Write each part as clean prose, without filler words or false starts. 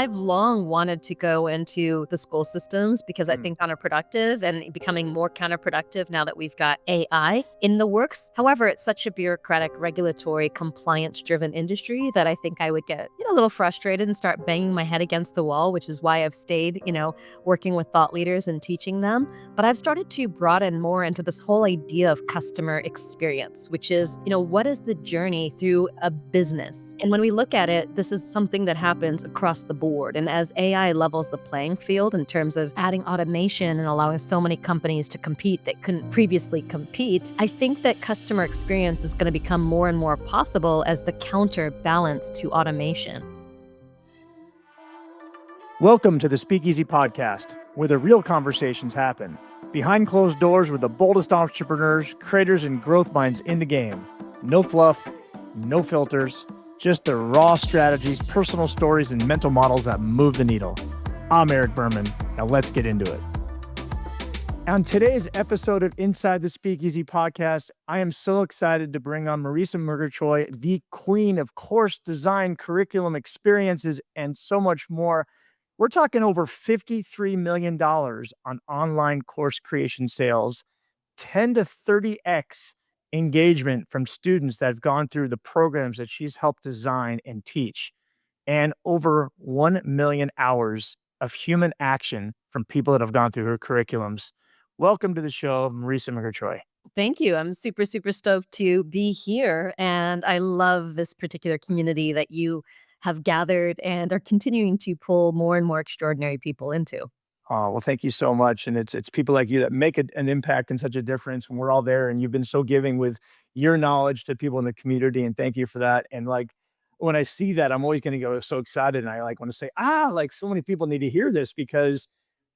I've long wanted to go into the school systems because I Mm. think counterproductive and becoming more counterproductive now that we've got AI in the works. However, it's such a bureaucratic, regulatory, compliance-driven industry that I think I would get, a little frustrated and start banging my head against the wall, which is why I've stayed, working with thought leaders and teaching them. But I've started to broaden more into this whole idea of customer experience, which is, what is the journey through a business? And when we look at it, this is something that happens across the board. And as AI levels the playing field in terms of adding automation and allowing so many companies to compete that couldn't previously compete, I think that customer experience is going to become more and more possible as the counterbalance to automation. Welcome to the Speakeasy podcast, where the real conversations happen. Behind closed doors with the boldest entrepreneurs, creators, and growth minds in the game. No fluff, no filters, just the raw strategies, personal stories, and mental models that move the needle. I'm Eric Berman. Now let's get into it. On today's episode of Inside the Speakeasy podcast, I am so excited to bring on Marisa Murgatroyd, the queen of course design, curriculum experiences, and so much more. We're talking over $53 million on online course creation sales, 10 to 30x engagement from students that have gone through the programs that she's helped design and teach, and over 1 million hours of human action from people that have gone through her curriculums. Welcome to the show, Marisa Murgatroyd. Thank you. I'm super, super stoked to be here. And I love this particular community that you have gathered and are continuing to pull more and more extraordinary people into. Oh, well, thank you so much. And it's people like you that make an impact and such a difference. And we're all there. And you've been so giving with your knowledge to people in the community. And thank you for that. And like when I see that, I'm always going to go so excited. And I like want to say, like so many people need to hear this because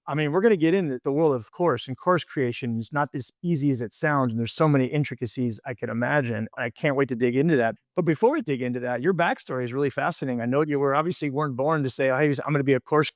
I mean, we're going to get into the world of course, and course creation is not as easy as it sounds. And there's so many intricacies I could imagine. I can't wait to dig into that. But before we dig into that, your backstory is really fascinating. I know you were obviously weren't born to say, oh, hey, I'm going to be a course,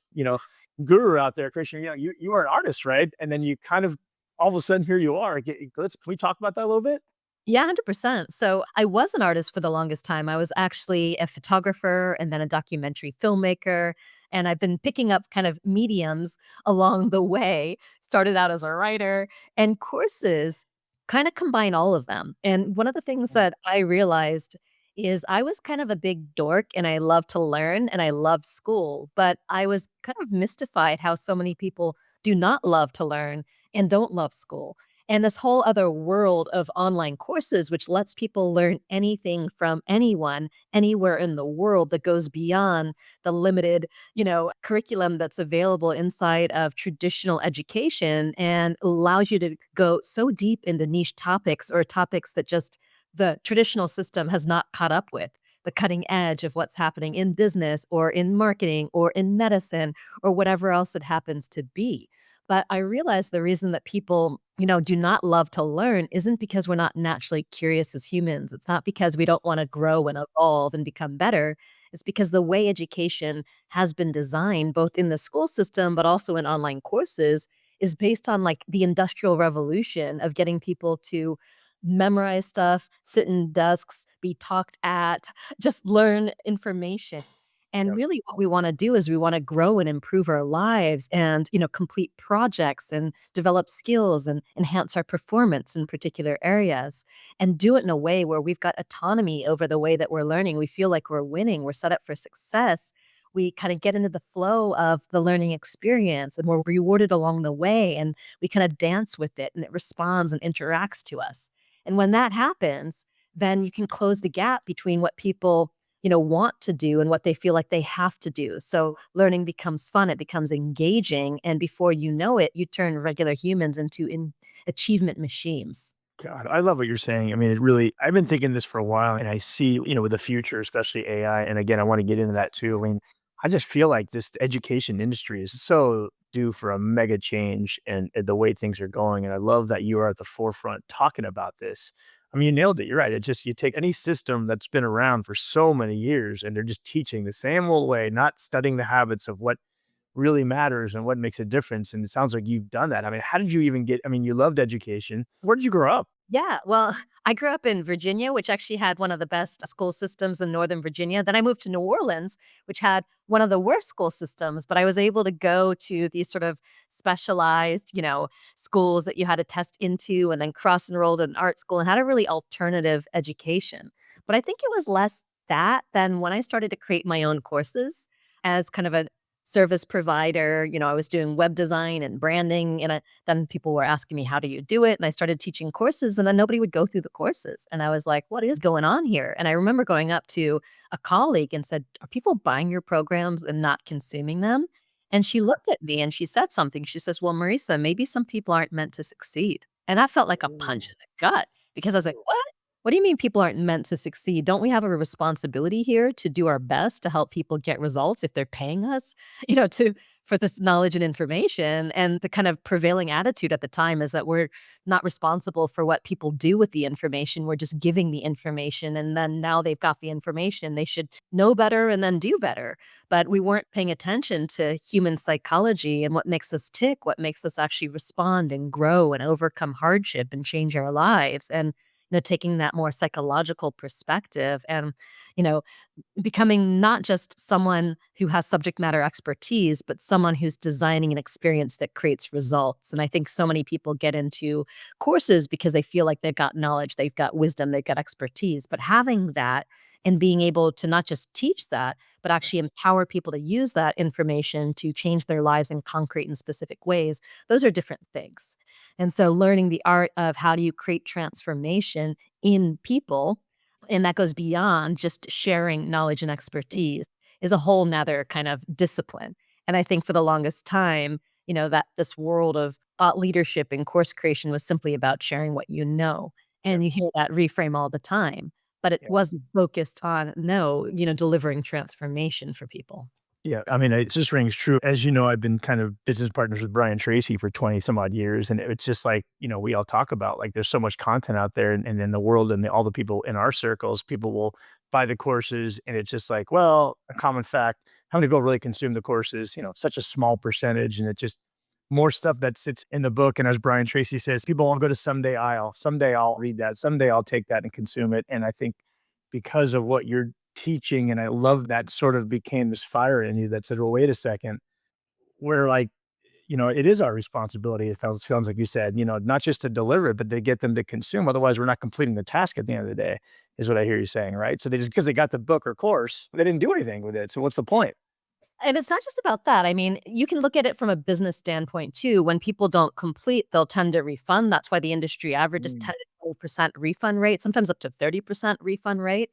guru out there, Christian. You are an artist, right? And then you kind of all of a sudden here you are. Can we talk about that a little bit? Yeah, 100%. So I was an artist for the longest time. I was actually a photographer and then a documentary filmmaker. And I've been picking up kind of mediums along the way. Started out as a writer, and courses kind of combine all of them. And one of the things that I realized is I was kind of a big dork and I love to learn and I love school, but I was kind of mystified how so many people do not love to learn and don't love school. And this whole other world of online courses, which lets people learn anything from anyone, anywhere in the world, that goes beyond the limited, curriculum that's available inside of traditional education and allows you to go so deep into niche topics or topics that just the traditional system has not caught up with. The cutting edge of what's happening in business or in marketing or in medicine or whatever else it happens to be. But I realize the reason that people, do not love to learn isn't because we're not naturally curious as humans. It's not because we don't want to grow and evolve and become better. It's because the way education has been designed, both in the school system, but also in online courses, is based on like the industrial revolution of getting people to memorize stuff, sit in desks, be talked at, just learn information. And Yep. really what we wanna do is we wanna grow and improve our lives and, complete projects and develop skills and enhance our performance in particular areas, and do it in a way where we've got autonomy over the way that we're learning. We feel like we're winning, we're set up for success. We kinda get into the flow of the learning experience, and we're rewarded along the way, and we kinda dance with it, and it responds and interacts to us. And when that happens, then you can close the gap between what people want to do and what they feel like they have to do. So learning becomes fun, it becomes engaging, and before you know it, you turn regular humans into achievement machines. God, I love what you're saying. I mean, it really, I've been thinking this for a while and I see, with the future, especially AI. And again, I want to get into that too. I mean, I just feel like this education industry is so due for a mega change and the way things are going. And I love that you are at the forefront talking about this. I mean, you nailed it. You're right. It's just, you take any system that's been around for so many years and they're just teaching the same old way, not studying the habits of what really matters and what makes a difference. And it sounds like you've done that. I mean, how did you even get, I mean, you loved education. Where did you grow up? Yeah, well, I grew up in Virginia, which actually had one of the best school systems in Northern Virginia. Then I moved to New Orleans, which had one of the worst school systems, but I was able to go to these sort of specialized, schools that you had to test into and then cross-enrolled in art school and had a really alternative education. But I think it was less that than when I started to create my own courses as kind of a service provider. I was doing web design and branding, and then people were asking me, "How do you do it?" And I started teaching courses, and then nobody would go through the courses. And I was like, "What is going on here?" And I remember going up to a colleague and said, "Are people buying your programs and not consuming them?" And she looked at me and she said something. She says, "Well, Marisa, maybe some people aren't meant to succeed." And that felt like a punch Ooh. in the gut because I was like, "What? What do you mean people aren't meant to succeed? Don't we have a responsibility here to do our best to help people get results if they're paying us, to for this knowledge and information?" And the kind of prevailing attitude at the time is that we're not responsible for what people do with the information. We're just giving the information. And then now they've got the information. They should know better and then do better. But we weren't paying attention to human psychology and what makes us tick, what makes us actually respond and grow and overcome hardship and change our lives. And taking that more psychological perspective and, you know, becoming not just someone who has subject matter expertise, but someone who's designing an experience that creates results. And I think so many people get into courses because they feel like they've got knowledge, they've got wisdom, they've got expertise. But having that and being able to not just teach that, but actually empower people to use that information to change their lives in concrete and specific ways, those are different things. And so learning the art of how do you create transformation in people, and that goes beyond just sharing knowledge and expertise, is a whole 'nother kind of discipline. And I think for the longest time, that this world of thought leadership and course creation was simply about sharing what you know. Yeah. And you hear that reframe all the time, but it wasn't focused on, no, delivering transformation for people. Yeah, I mean, it just rings true. As you know, I've been kind of business partners with Brian Tracy for 20 some odd years. And it's just like, we all talk about like there's so much content out there and in the world and all the people in our circles, people will buy the courses. And it's just like, well, a common fact, how many people really consume the courses? Such a small percentage. And it's just more stuff that sits in the book. And as Brian Tracy says, people will go to someday I'll, someday I'll read that, someday I'll take that and consume it. And I think because of what you're teaching, and I love that sort of became this fire in you that said, "Well, wait a second, we're like, it is our responsibility." It feels like you said, not just to deliver it, but to get them to consume. Otherwise, we're not completing the task at the end of the day, is what I hear you saying, right? So they just because they got the book or course, they didn't do anything with it. So what's the point? And it's not just about that. I mean, you can look at it from a business standpoint too. When people don't complete, they'll tend to refund. That's why the industry average is Mm, 10 to 20% refund rate, sometimes up to 30% refund rate.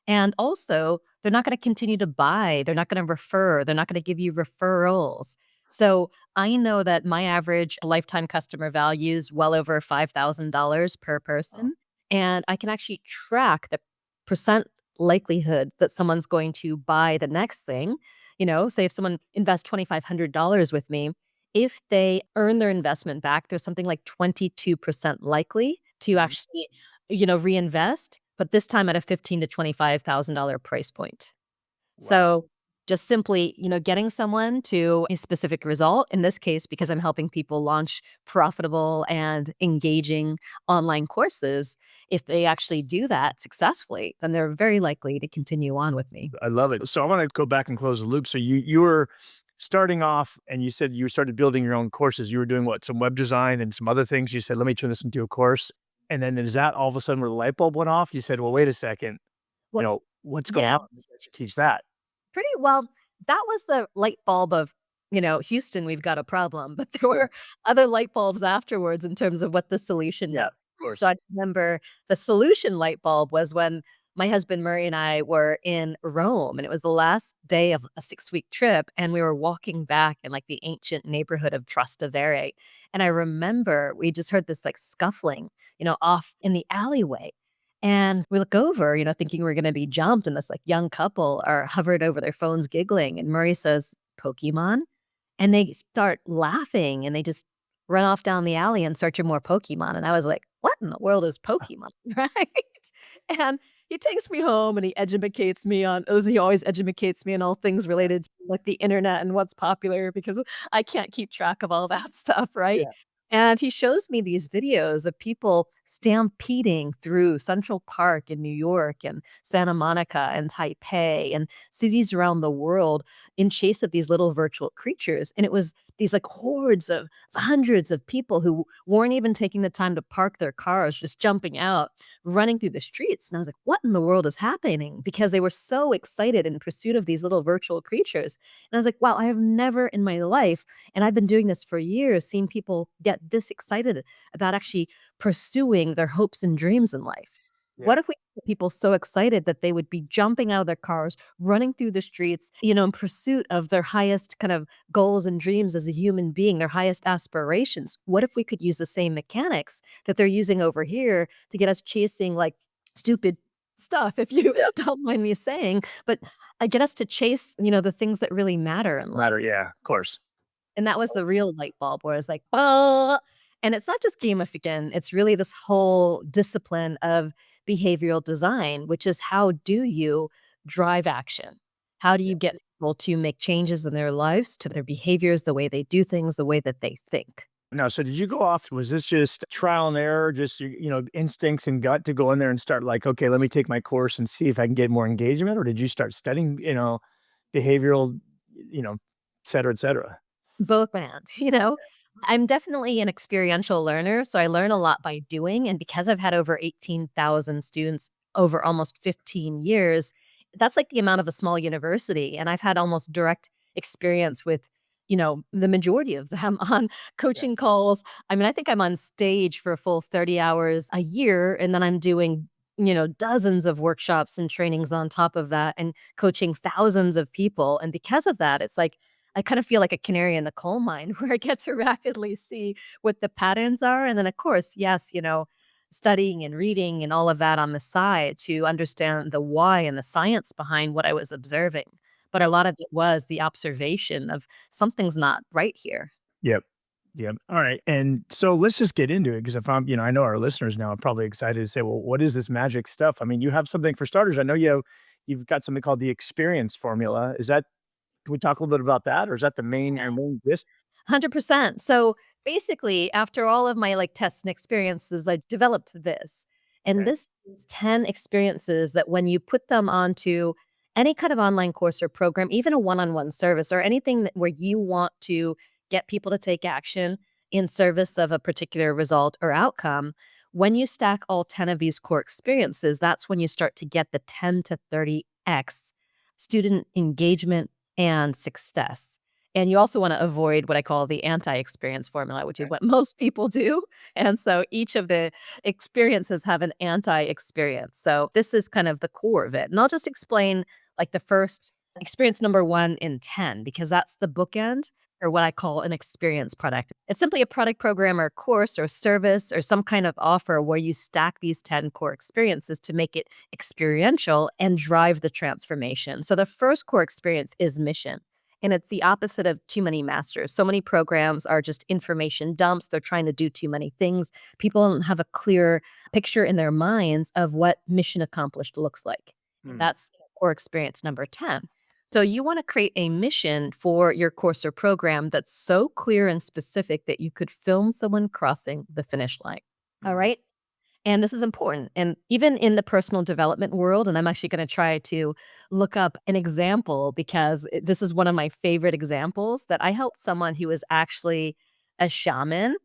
And also, they're not going to continue to buy. They're not going to refer. They're not going to give you referrals. So I know that my average lifetime customer value is well over $5,000 per wow. person. And I can actually track the percent likelihood that someone's going to buy the next thing. Say if someone invests $2,500 with me, if they earn their investment back, there's something like 22% likely to Mhm. actually, reinvest, but this time at a 15 to $25,000 price point. Wow. So just simply, getting someone to a specific result, in this case, because I'm helping people launch profitable and engaging online courses, if they actually do that successfully, then they're very likely to continue on with me. I love it. So I want to go back and close the loop. So you were starting off and you said you started building your own courses. You were doing what? Some web design and some other things. You said, let me turn this into a course. And then is that all of a sudden where the light bulb went off? You said, well, wait a second, Well, what's going yeah. on? I should teach that. Pretty well, that was the light bulb of, "Houston, we've got a problem," but there were other light bulbs afterwards in terms of what the solution Yeah, was. of course. So I remember the solution light bulb was when my husband Murray and I were in Rome, and it was the last day of a 6-week trip, and we were walking back in, like, the ancient neighborhood of Trastevere, and I remember we just heard this, like, scuffling, off in the alleyway, and we look over, thinking we're gonna be jumped, and this, like, young couple are hovered over their phones giggling, and Murray says, "Pokemon?" And they start laughing, and they just run off down the alley in search of more Pokemon, and I was like, "What in the world is Pokemon?" Right? And he takes me home, and he edumacates me on as he always edumacates me on all things related to, like, the internet and what's popular because I can't keep track of all that stuff, right? Yeah. And he shows me these videos of people stampeding through Central Park in New York and Santa Monica and Taipei and cities around the world in chase of these little virtual creatures. And it was these like hordes of hundreds of people who weren't even taking the time to park their cars, just jumping out, running through the streets. And I was like, what in the world is happening? Because they were so excited in pursuit of these little virtual creatures. And I was like, wow, I have never in my life, and I've been doing this for years, seeing people get this excited about actually pursuing their hopes and dreams in life. Yeah. What if we get people so excited that they would be jumping out of their cars, running through the streets, in pursuit of their highest kind of goals and dreams as a human being, their highest aspirations? What if we could use the same mechanics that they're using over here to get us chasing like stupid stuff, if you don't mind me saying, but get us to chase, the things that really matter in life. Matter. Yeah, of course. And that was the real light bulb where it's like, "Oh," and it's not just gamification, it's really this whole discipline of behavioral design, which is how do you drive action? How do you get people to make changes in their lives, to their behaviors, the way they do things, the way that they think? No, so did you go off, was this just trial and error, just, instincts and gut to go in there and start like, "Okay, let me take my course and see if I can get more engagement," or did you start studying, behavioral, you know, et cetera? Both bands, you know? I'm definitely an experiential learner, so I learn a lot by doing, and because I've had over 18,000 students over almost 15 years, that's like the amount of a small university, and I've had almost direct experience with, the majority of them on Yeah. coaching calls. I mean, I think I'm on stage for a full 30 hours a year, and then I'm doing, dozens of workshops and trainings on top of that and coaching thousands of people, and because of that, it's like I kind of feel like a canary in the coal mine where I get to rapidly see what the patterns are. And then, of course, yes, studying and reading and all of that on the side to understand the why and the science behind what I was observing. But a lot of it was the observation of something's not right here. Yep. Yep. All right. And so let's just get into it because if I'm, I know our listeners now are probably excited to say, well, what is this magic stuff? I mean, you have something for starters. I know you've got something called the experience formula. Is that, can we talk a little bit about that? Or is that the main, your main this? 100%. So basically, after all of my like tests and experiences, I developed this. And Okay. this is 10 experiences that when you put them onto any kind of online course or program, even a one-on-one service or anything where you want to get people to take action in service of a particular result or outcome, when you stack all 10 of these core experiences, that's when you start to get the 10 to 30x student engagement and success. And you also wanna avoid what I call the anti-experience formula, which is Okay. what most people do, and so each of the experiences have an anti-experience, so this is kind of the core of it, and I'll just explain, like, the first experience number 1 in 10 because that's the bookend or what I call an experience product. It's simply a product program or course or service or some kind of offer where you stack these 10 core experiences to make it experiential and drive the transformation. So the first core experience is mission. And it's the opposite of too many masters. So many programs are just information dumps. They're trying to do too many things. People don't have a clear picture in their minds of what mission accomplished looks like. And Hmm. that's core experience number 10. So you want to create a mission for your course or program that's so clear and specific that you could film someone crossing the finish line. All Hmm. right. And this is important. And even in the personal development world, and I'm actually going to try to look up an example because this is one of my favorite examples that I helped someone who was actually a shaman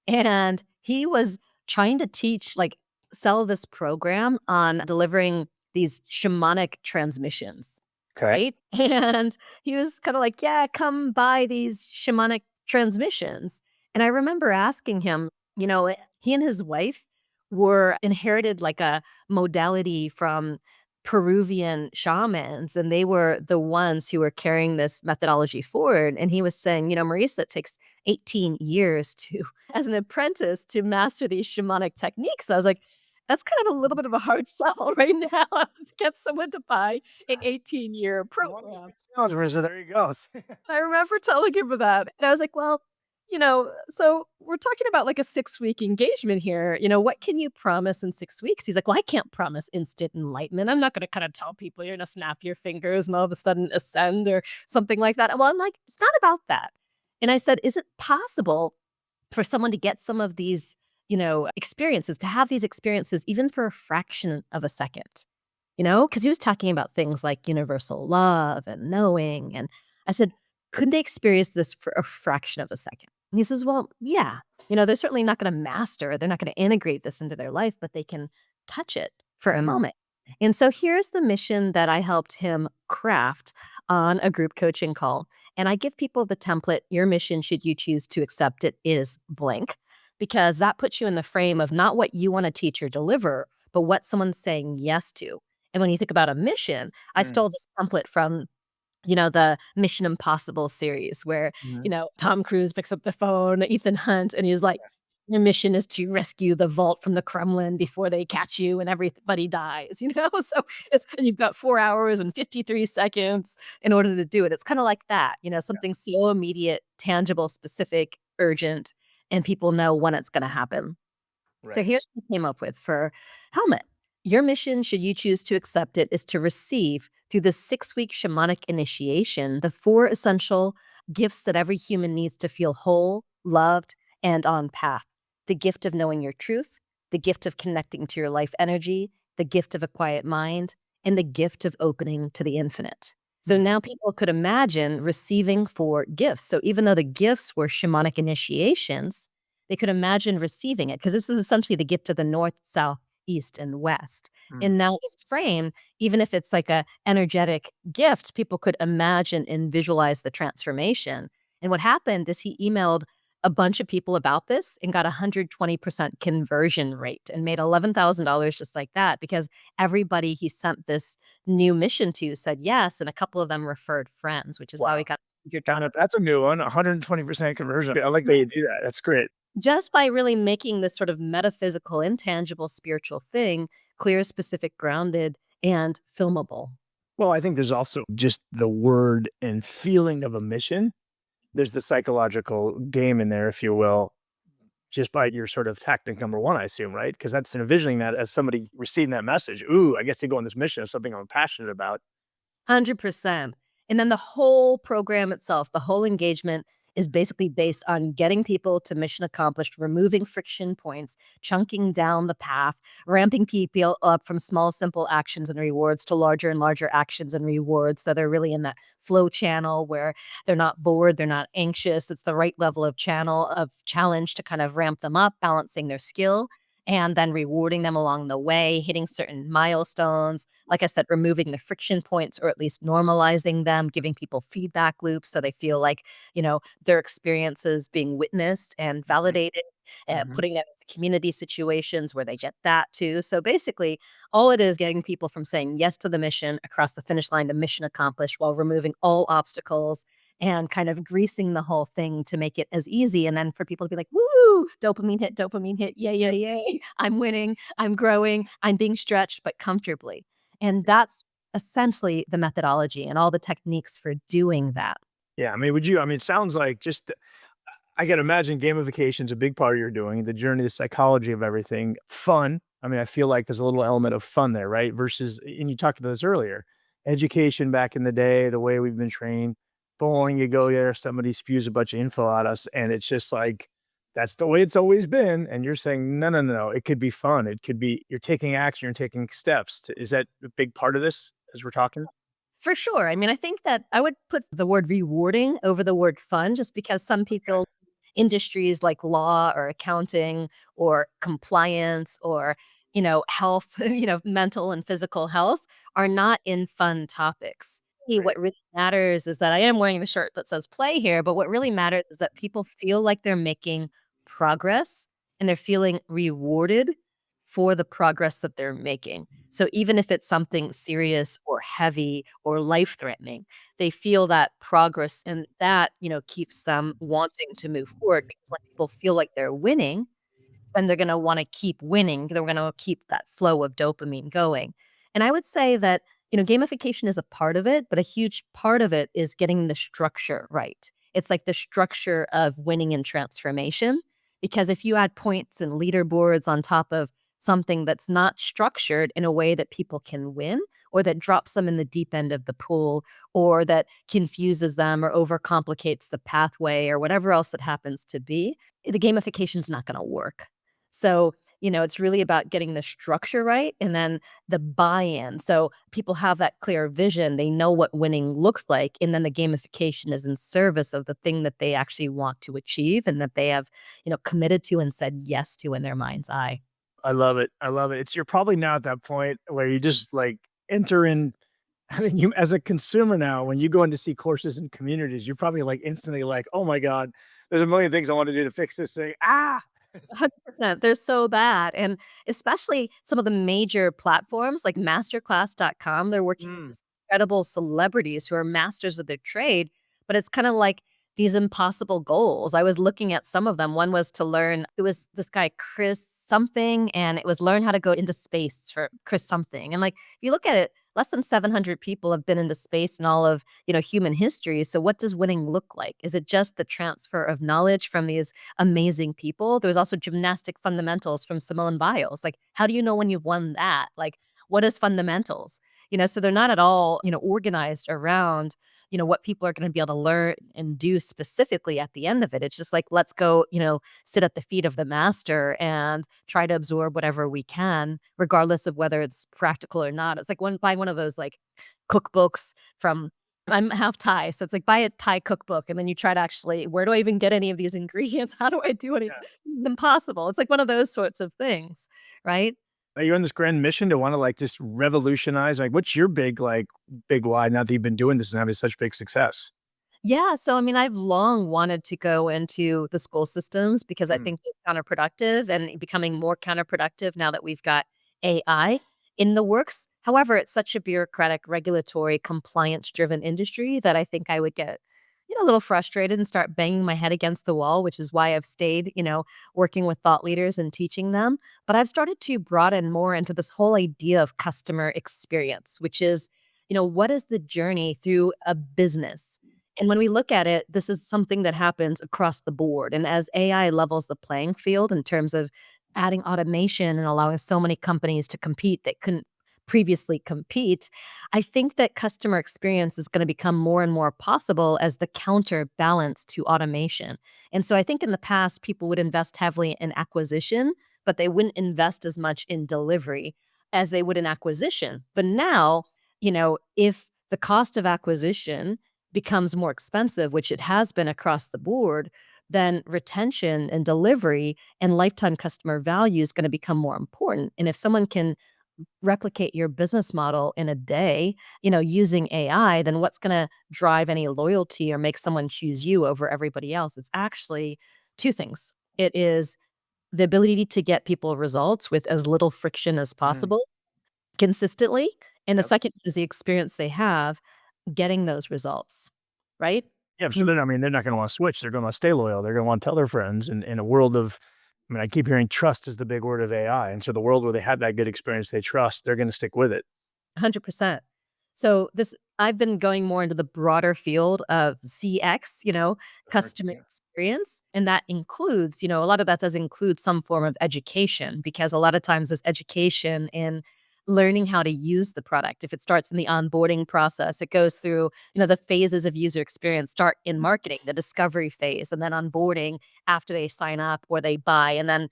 and he was trying to teach, like, sell this program on delivering these shamanic transmissions. Okay. Right? And he was kinda like, "Yeah, come buy these shamanic transmissions." And I remember asking him, he and his wife were inherited, like, a modality from Peruvian shamans, and they were the ones who were carrying this methodology forward, and he was saying, "Marisa, it takes 18 years to as an apprentice to master these shamanic techniques." I was like, "That's kind of a little bit of a hard sell right now to get someone to buy an 18-year One program." big challenge, Marissa, there he goes. I remember telling him that, and I was like, "Well, so we're talking about, like, a 6-week engagement here, what can you promise in 6 weeks?" He's like, "Well, I can't promise instant enlightenment. I'm not gonna kinda tell people you're gonna snap your fingers and all of a sudden ascend or something like that." Well, I'm like, "It's not about that." And I said, "Is it possible for someone to get some of these, experiences, to have these experiences even for a fraction of a second, because he was talking about things like universal love and knowing. And I said, couldn't they experience this for a fraction of a second? And he says, well, yeah, they're certainly not going to master, they're not going to integrate this into their life, but they can touch it for a moment. And so here's the mission that I helped him craft on a group coaching call. And I give people the template, your mission, should you choose to accept it, is blank, because that puts you in the frame of not what you want to teach or deliver, but what someone's saying yes to. And when you think about a mission, I Mm, stole this template from the Mission Impossible series where, mhm. Tom Cruise picks up the phone, Ethan Hunt, and he's like, "Your mission is to rescue the vault from the Kremlin before they catch you and everybody dies," So it's and you've got 4 hours and 53 seconds in order to do it. It's kinda like that, something so immediate, tangible, specific, urgent, and people know when it's gonna happen. So Right. here's what I came up with for helmet. Your mission, should you choose to accept it, is to receive through the 6-week shamanic initiation the 4 essential gifts that every human needs to feel whole, loved, and on path. The gift of knowing your truth, the gift of connecting to your life energy, the gift of a quiet mind, and the gift of opening to the infinite. So Mm, now people could imagine receiving 4 gifts. So even though the gifts were shamanic initiations, they could imagine receiving it because this is essentially the gift of the north, south, east, and west. mm. And now this frame, even if it's like a energetic gift, people could imagine and visualize the transformation. And what happened is he emailed a bunch of people about this and got a 120% conversion rate and made $11,000 just like that because everybody he sent this new mission to said yes, and a couple of them referred friends, which is how he Wow. got Kind of 120%. that's a new one, 120% conversion. I like that you do that. That's great. Just by really making this sort of metaphysical, intangible, spiritual thing clear, specific, grounded, and filmable. Well, I think there's also just the word and feeling of a mission. There's the psychological game in there, if you will, just by your sort of tactic number one, I assume, right? Because that's envisioning that as somebody receiving that message. Ooh, I get to go on this mission of something I'm passionate about. 100%. And then the whole program itself, the whole engagement is basically based on getting people to mission accomplished, removing friction points, chunking down the path, ramping people up from small, simple actions and rewards to larger and larger actions and rewards. So they're really in that flow channel where they're not bored, they're not anxious. It's the right level of channel of challenge to kind of ramp them up, balancing their skill. And then rewarding them along the way, hitting certain milestones, like I said, removing the friction points or at least normalizing them, giving people feedback loops so they feel like, their experiences being witnessed and Mhm, validated, mhm. putting them into community situations where they get that too. So basically, all it is getting people from saying yes to the mission across the finish line, the mission accomplished, while removing all obstacles and kind of greasing the whole thing to make it as easy. And then for people to be like, woo, dopamine hit, yay, yay, yay. I'm winning, I'm growing, I'm being stretched, but comfortably. And that's essentially the methodology and all the techniques for doing that. Yeah, I mean, would you I mean, it sounds like just I can imagine gamification's a big part of your doing, the journey, the psychology of everything. Fun. I mean, I feel like there's a little element of fun there, right? Versus and you talked about this earlier, education back in the day, the way we've been trained, boring, you go there, somebody spews a bunch of info at us, and it's just like, that's the way it's always been. And you're saying, no, no, no, no, it could be fun. It could be you're taking action, you're taking steps. Is that a big part of this as we're talking? For sure. I mean, I think that I would put the word rewarding over the word fun just because some people industries like law or accounting or compliance or, health, mental and physical health are not in fun topics. Right. What really matters is that I am wearing the shirt that says play here, but what really matters is that people feel like they're making progress and they're feeling rewarded for the progress that they're making. So even if it's something serious or heavy or life threatening, they feel that progress and that, keeps them wanting to move forward because when people feel like they're winning, then they're gonna wanna keep winning. They're gonna keep that flow of dopamine going. And I would say that, gamification is a part of it, but a huge part of it is getting the structure right. It's like the structure of winning and transformation, because if you add points and leaderboards on top of something that's not structured in a way that people can win or that drops them in the deep end of the pool, or that confuses them or overcomplicates the pathway or whatever else it happens to be, the gamification is not going to work. So, it's really about getting the structure right and then the buy-in. So people have that clear vision, they know what winning looks like, and then the gamification is in service of the thing that they actually want to achieve and that they have, committed to and said yes to in their mind's eye. I love it. I love it. It's you're probably now at that point where you just like enter in. I mean, you as a consumer now, when you go in to see courses and communities, you're probably like instantly like, oh my God, there's a million things I want to do to fix this thing. Ah, 100%. They're so bad, and especially some of the major platforms like masterclass.com, they're working with mm, these incredible celebrities who are masters of their trade, but it's kinda like these impossible goals. I was looking at some of them. One was to learn it was this guy, Chris something, and it was learn how to go into space for Chris something, and, like, if you look at it, less than 700 people have been into space in all of, human history, so what does winning look like? Is it just the transfer of knowledge from these amazing people? There was also gymnastic fundamentals from Simone Biles. Like, how do you know when you've won that? Like, what is fundamentals? So they're not at all, organized around, what people are going to be able to learn and do specifically at the end of it. It's just like, let's go, sit at the feet of the master and try to absorb whatever we can, regardless of whether it's practical or not. It's like buying one of those like cookbooks from I'm half Thai, so it's like buy a Thai cookbook, and then you try to actually, where do I even get any of these ingredients? How do I do any yeah. this is impossible. It's like one of those sorts of things, right? Are you on this grand mission to want to like just revolutionize? Like, what's your big why now that you've been doing this and having such big success? Yeah, so I mean, I've long wanted to go into the school systems because I Mm, think they're counterproductive and becoming more counterproductive now that we've got AI in the works. However, it's such a bureaucratic, regulatory, compliance-driven industry that I think I would get, a little frustrated and start banging my head against the wall, which is why I've stayed, working with thought leaders and teaching them. But I've started to broaden more into this whole idea of customer experience, which is, what is the journey through a business? And when we look at it, this is something that happens across the board. And as AI levels the playing field in terms of adding automation and allowing so many companies to compete that couldn't previously compete, I think that customer experience is going to become more and more possible as the counterbalance to automation. And so I think in the past, people would invest heavily in acquisition, but they wouldn't invest as much in delivery as they would in acquisition. But now, if the cost of acquisition becomes more expensive, which it has been across the board, then retention and delivery and lifetime customer value is going to become more important. And if someone can replicate your business model in a day, using AI, then what's going to drive any loyalty or make someone choose you over everybody else? It's actually two things. It is the ability to get people results with as little friction as mm, possible consistently. And the yep. second is the experience they have getting those results, right? Yeah, so then I mean, they're not gonna wanna switch, they're gonna stay loyal, they're gonna wanna tell their friends in a world of I mean, I keep hearing trust is the big word of AI, and so the world where they had that good experience they trust, they're gonna stick with it. 100%. So this I've been going more into the broader field of CX, customer Yeah. experience, and that includes, a lot of that does include some form of education because a lot of times there's education in learning how to use the product. If it starts in the onboarding process, it goes through, the phases of user experience start in marketing, the discovery phase, and then onboarding after they sign up or they buy, and then,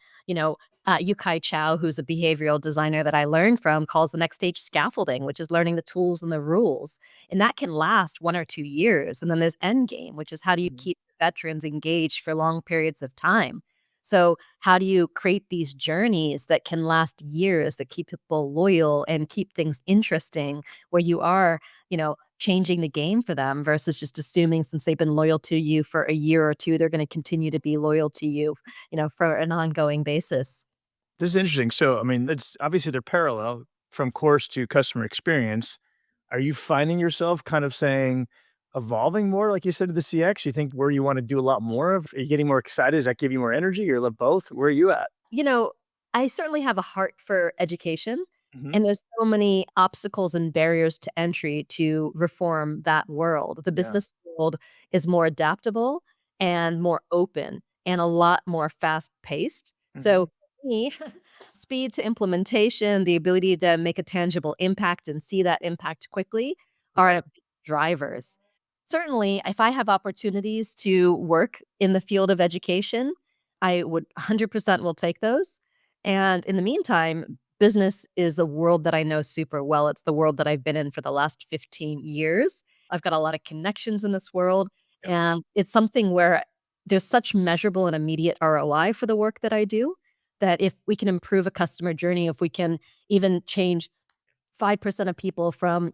Yukai Chow, who's a behavioral designer that I learned from, calls the next stage scaffolding, which is learning the tools and the rules. And that can last 1 or 2 years. And then there's endgame, which is how do you Mhm. keep veterans engaged for long periods of time? So, how do you create these journeys that can last years, that keep people loyal and keep things interesting, where you are, changing the game for them versus just assuming since they've been loyal to you for a year or two, they're going to continue to be loyal to you, for an ongoing basis. This is interesting, so, I mean, that's obviously they're parallel from course to customer experience. Are you finding yourself kind of saying evolving more, like you said, to the CX? You think where you wanna do a lot more of? Are you getting more excited? Does that give you more energy, or love both? Where are you at? You know, I certainly have a heart for education, Mhm. and there's so many obstacles and barriers to entry to reform that world. The Yeah. business world is more adaptable and more open and a lot more fast-paced. So, Mhm. for me, Speed to implementation, the ability to make a tangible impact and see that impact quickly Right. are drivers. Certainly, if I have opportunities to work in the field of education, I would 100% will take those. And in the meantime, business is a world that I know super well. It's the world that I've been in for the last 15 years. I've got a lot of connections in this world, Yep. and it's something where there's such measurable and immediate ROI for the work that I do that if we can improve a customer journey, if we can even change 5% of people from,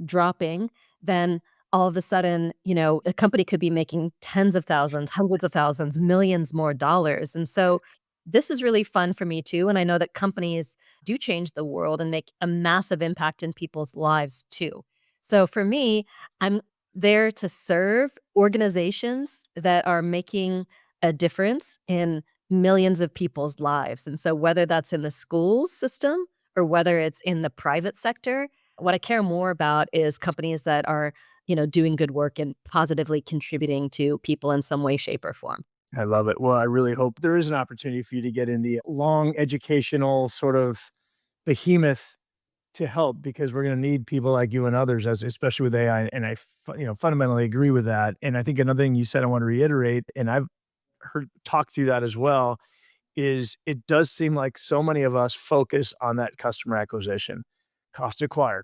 dropping, then all of a sudden, a company could be making tens of thousands, hundreds of thousands, millions more dollars. And so this is really fun for me too. And I know that companies do change the world and make a massive impact in people's lives too. So for me, I'm there to serve organizations that are making a difference in millions of people's lives. And so whether that's in the schools system or whether it's in the private sector, what I care more about is companies that are, doing good work and positively contributing to people in some way, shape, or form. I love it. Well, I really hope there is an opportunity for you to get in the long educational sort of behemoth to help because we're going to need people like you and others as especially with AI and fundamentally agree with that. And I think another thing you said I want to reiterate and I've heard talk through that as well is it does seem like so many of us focus on that customer acquisition. Cost to acquire,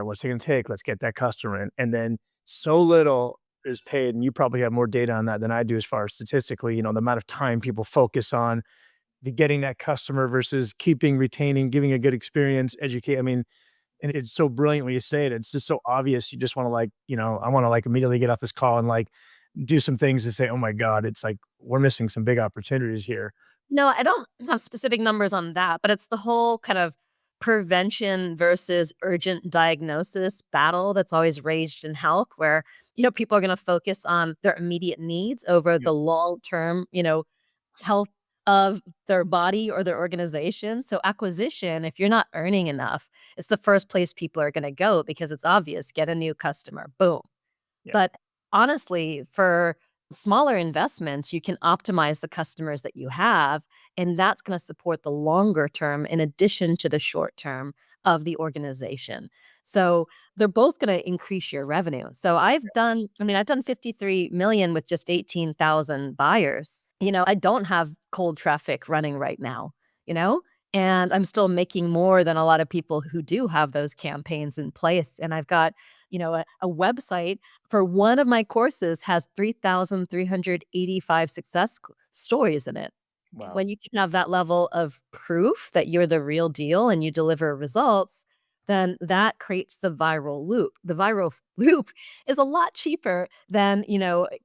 what's it going to take? Let's get that customer in. And then so little is paid. And you probably have more data on that than I do as far as statistically, the amount of time people focus on the getting that customer versus keeping, retaining, giving a good experience, educate. I mean, and it's so brilliant when you say it. It's just so obvious. You just want to I want to immediately get off this call and do some things to say, oh my God, it's like we're missing some big opportunities here. No, I don't have specific numbers on that, but it's the whole kind of prevention versus urgent diagnosis battle that's always raged in health, where, people are going to focus on their immediate needs over Yep. the long term, health of their body or their organization. So, acquisition, if you're not earning enough, it's the first place people are going to go because it's obvious get a new customer, boom. Yep. But honestly, for smaller investments, you can optimize the customers that you have, and that's gonna support the longer term in addition to the short term of the organization. So, they're both gonna increase your revenue. So, I've done 53 million with just 18,000 buyers. I don't have cold traffic running right now, you know? And I'm still making more than a lot of people who do have those campaigns in place, and I've got, a website for one of my courses has 3,385 stories in it. And Wow. when you can have that level of proof that you're the real deal and you deliver results, then that creates the viral loop. The viral loop is a lot cheaper than,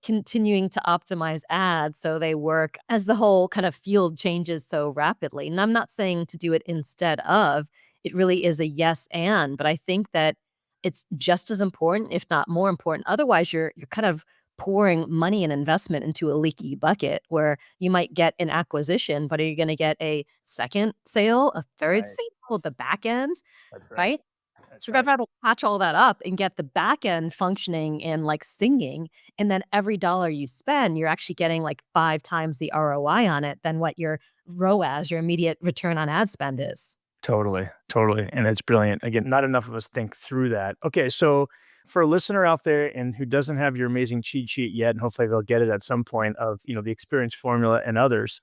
continuing to optimize ads so they work as the whole kind of field changes so rapidly. And I'm not saying to do it instead of, it really is a yes and, but I think that it's just as important, if not more important. Otherwise, you're kind of pouring money and investment into a leaky bucket where you might get an acquisition, but are you gonna get a second sale, a third Right. sale, the back end, That's right. right? That's So we right. gotta patch all that up and get the back end functioning and, like, singing, and then every dollar you spend, you're actually getting, like, 5 times the ROI on it than what your ROAS, your immediate return on ad spend is. Totally, totally, and it's brilliant. Again, not enough of us think through that. Okay, so for a listener out there and who doesn't have your amazing cheat sheet yet, and hopefully they'll get it at some point of, the experience formula and others,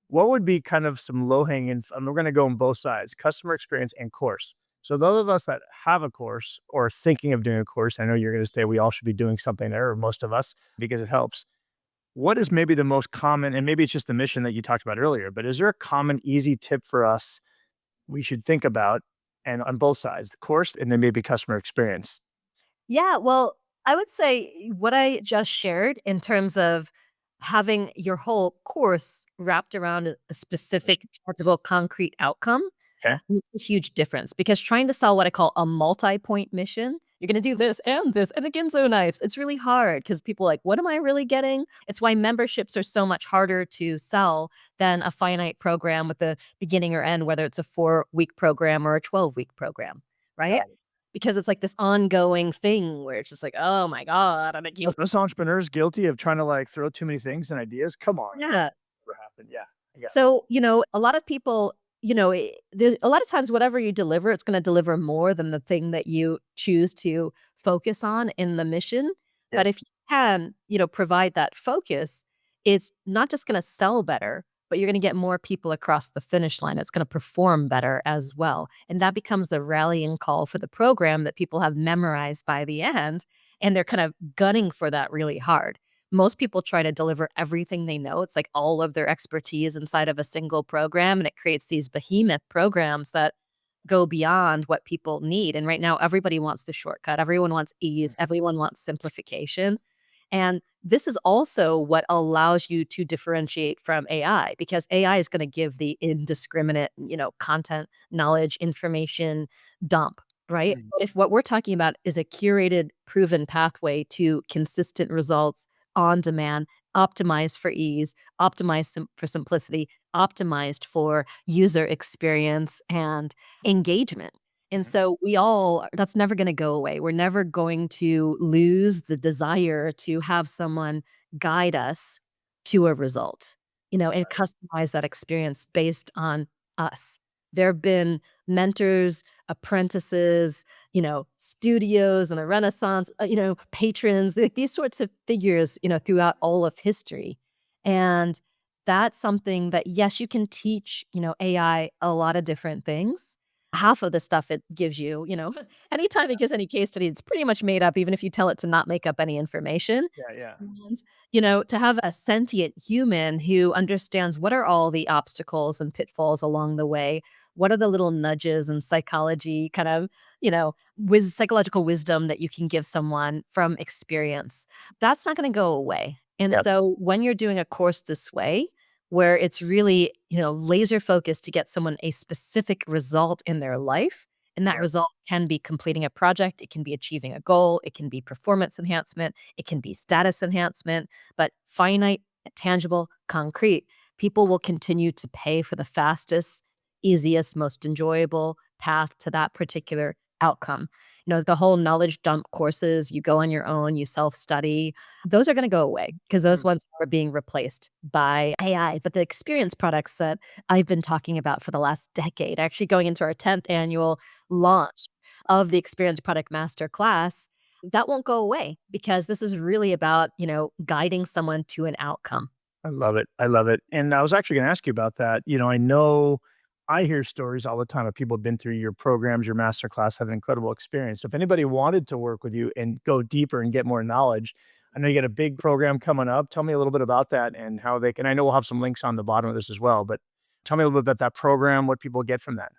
what would be kind of some low-hanging and we're gonna go on both sides, customer experience and course. So those of us that have a course or are thinking of doing a course, I know you're gonna say we all should be doing something there, or most of us, because it helps. What is maybe the most common, and maybe it's just the mission that you talked about earlier, but is there a common easy tip for us we should think about and on both sides, the course and then maybe customer experience. Yeah, well, I would say what I just shared in terms of having your whole course wrapped around a specific tangible concrete outcome Okay. makes a huge difference because trying to sell what I call a multi-point mission, you're gonna do this and the Ginzo knives. It's really hard because people are like, what am I really getting? It's why memberships are so much harder to sell than a finite program with a beginning or end, whether it's a 4-week program or a 12-week program, right? Got it. Because it's like this ongoing thing where it's just like, "Oh my god," and I keep Us entrepreneurs guilty of trying to throw too many things and ideas. Come on. yeah. Never happened. Yeah. I got it. So, a lot of people there's a lot of times whatever you deliver, it's gonna deliver more than the thing that you choose to focus on in the mission. Yeah. But if you can, provide that focus, it's not just gonna sell better, but you're gonna get more people across the finish line. It's gonna perform better as well. And that becomes the rallying call for the program that people have memorized by the end, and they're kind of gunning for that really hard. Most people try to deliver everything they know. It's like all of their expertise inside of a single program, and it creates these behemoth programs that go beyond what people need. And right now, everybody wants the shortcut. Everyone wants ease. Everyone wants simplification. And this is also what allows you to differentiate from AI because AI is going to give the indiscriminate, content, knowledge, information dump, right? Mm. But if what we're talking about is a curated, proven pathway to consistent results on demand, optimized for ease, optimized for simplicity, optimized for user experience and engagement. And Mhm. so we all that's never gonna go away. We're never going to lose the desire to have someone guide us to a result, and customize that experience based on us. There have been mentors, apprentices, studios and the Renaissance, patrons, like these sorts of figures, throughout all of history. And that's something that, yes, you can teach, AI a lot of different things. Half of the stuff it gives you, anytime it gives any case study, it's pretty much made up, even if you tell it to not make up any information. Yeah, yeah. And, to have a sentient human who understands what are all the obstacles and pitfalls along the way, what are the little nudges and psychology kind of, with psychological wisdom that you can give someone from experience, that's not going to go away. And Yeah. so when you're doing a course this way, where it's really, laser focused to get someone a specific result in their life. And that Yeah. result can be completing a project, it can be achieving a goal, it can be performance enhancement, it can be status enhancement, but finite, tangible, concrete. People will continue to pay for the fastest, easiest, most enjoyable path to that particular outcome. The whole knowledge dump courses, you go on your own, you self study, those are gonna go away because those Mm. ones are being replaced by AI, but the experience products that I've been talking about for the last decade, actually going into our 10th annual launch of the Experience Product Masterclass, that won't go away because this is really about, guiding someone to an outcome. I love it. I love it. And I was actually going to ask you about that. I know I hear stories all the time of people who've been through your programs, your masterclass, have an incredible experience. So if anybody wanted to work with you and go deeper and get more knowledge, I know you got a big program coming up. Tell me a little bit about that and how they can. I know we'll have some links on the bottom of this as well, but tell me a little bit about that program, what people get from that.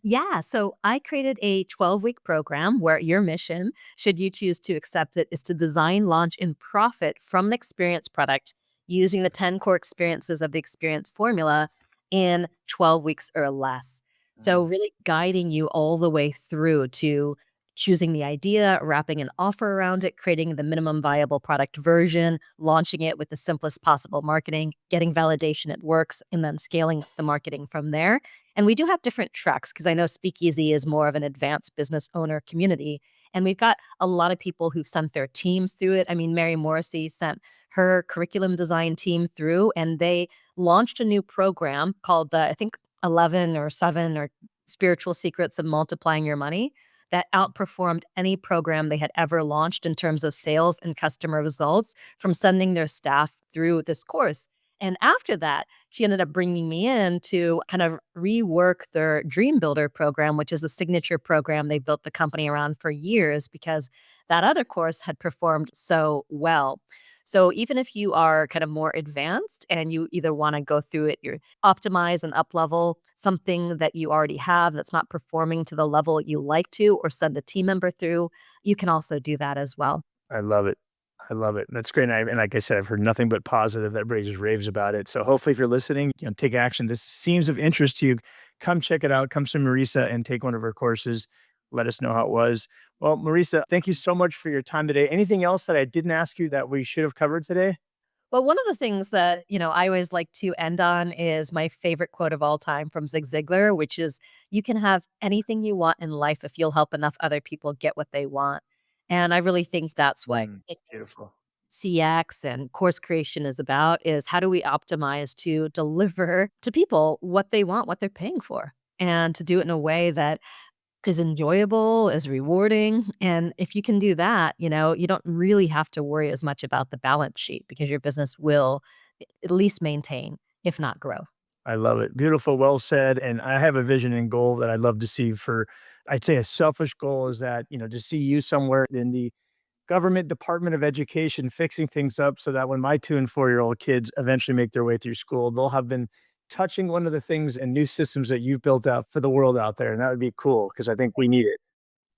Yeah, so I created a 12-week program where your mission, should you choose to accept it, is to design, launch, and profit from an experience product using the 10 core experiences of the experience formula in 12 weeks or less. So, Mm. really guiding you all the way through to choosing the idea, wrapping an offer around it, creating the minimum viable product version, launching it with the simplest possible marketing, getting validation it works, and then scaling the marketing from there. And we do have different tracks because I know Speakeasy is more of an advanced business owner community. And we've got a lot of people who've sent their teams through it. I mean, Mary Morrissey sent her curriculum design team through, and they launched a new program called I think, 11 or 7 or Spiritual Secrets of Multiplying Your Money that outperformed any program they had ever launched in terms of sales and customer results from sending their staff through this course. And after that, she ended up bringing me in to kind of rework their Dream Builder program, which is a signature program they built the company around for years because that other course had performed so well. So even if you are kind of more advanced and you either want to go through it, you optimize and up level something that you already have that's not performing to the level you like to, or send a team member through, you can also do that as well. I love it. I love it. That's great. And like I said, I've heard nothing but positive. Everybody just raves about it. So hopefully, if you're listening, take action. This seems of interest to you. Come check it out. Come to Marisa and take one of her courses. Let us know how it was. Well, Marisa, thank you so much for your time today. Anything else that I didn't ask you that we should have covered today? Well, one of the things that, I always like to end on is my favorite quote of all time from Zig Ziglar, which is, "You can have anything you want in life if you'll help enough other people get what they want." And I really think that's what Mm, it is beautiful. CX and course creation is about is how do we optimize to deliver to people what they want, what they're paying for, and to do it in a way that is enjoyable, is rewarding. And if you can do that, you don't really have to worry as much about the balance sheet because your business will at least maintain, if not grow. I love it. Beautiful, well said. And I have a vision and goal that I'd love to see for, I'd say a selfish goal is that, to see you somewhere in the government department of education fixing things up so that when my 2 and 4-year-old kids eventually make their way through school, they'll have been touching one of the things and new systems that you've built out for the world out there. And that would be cool because I think we need it.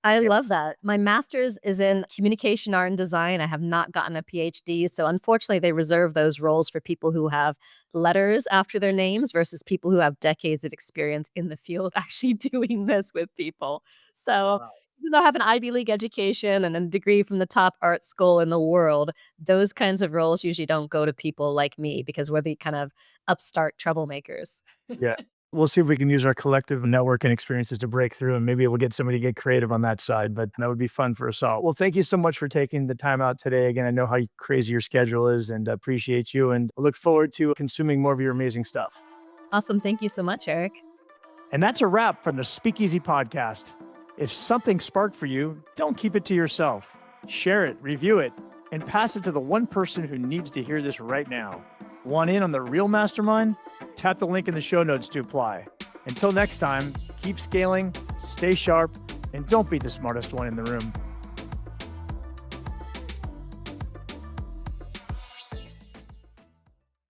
I love that. My master's is in communication art and design. I have not gotten a PhD. So unfortunately, they reserve those roles for people who have letters after their names versus people who have decades of experience in the field actually doing this with people. So Wow. even though I have an Ivy League education and a degree from the top art school in the world, those kinds of roles usually don't go to people like me because we're the kind of upstart troublemakers. Yeah. We'll see if we can use our collective network and experiences to break through and maybe we'll get somebody to get creative on that side, but that would be fun for us all. Well, thank you so much for taking the time out today. Again, I know how crazy your schedule is and appreciate you and look forward to consuming more of your amazing stuff. Awesome. Thank you so much, Eric. And that's a wrap from the Speakeasy podcast. If something sparked for you, don't keep it to yourself. Share it, review it, and pass it to the one person who needs to hear this right now. Want in on the real mastermind? Tap the link in the show notes to apply. Until next time, keep scaling, stay sharp, and don't be the smartest one in the room.